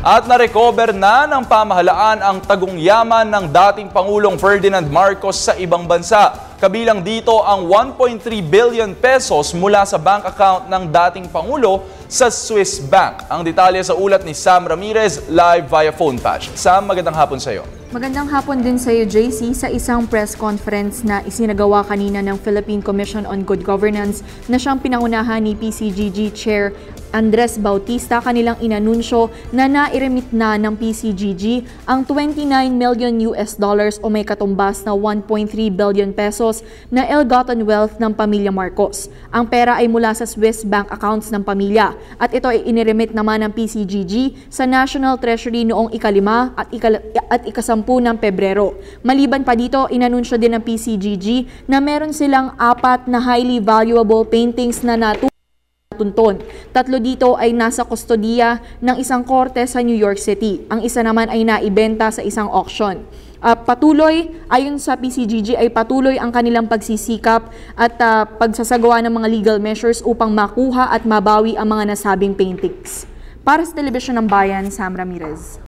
At narecover na ng pamahalaan ang tagong yaman ng dating Pangulong Ferdinand Marcos sa ibang bansa. Kabilang dito ang 1.3 billion pesos mula sa bank account ng dating Pangulo sa Swiss Bank. Ang detalye sa ulat ni Sam Ramirez live via phone patch. Sam, magandang hapon sa iyo. Magandang hapon din sa iyo, JC. Sa isang press conference na isinagawa kanina ng Philippine Commission on Good Governance na siyang pinangunahan ni PCGG Chair Andres Bautista, kanilang inanunsyo na nairemit na ng PCGG ang 29 million US dollars o may katumbas na 1.3 billion pesos na ill-gotten wealth ng pamilya Marcos. Ang pera ay mula sa Swiss bank accounts ng pamilya at ito ay iniremit naman ng PCGG sa National Treasury noong ika-5 at ika-10 ng Pebrero. Maliban pa dito, inanunsyo din ng PCGG na meron silang 4 na highly valuable paintings na tunton. 3 dito ay nasa kustodiya ng isang korte sa New York City. Ang isa naman ay naibenta sa isang auction. Ayon sa PCGG ay patuloy ang kanilang pagsisikap at pagsasagawa ng mga legal measures upang makuha at mabawi ang mga nasabing paintings. Para sa Telebisyon ng Bayan, Sam Ramirez.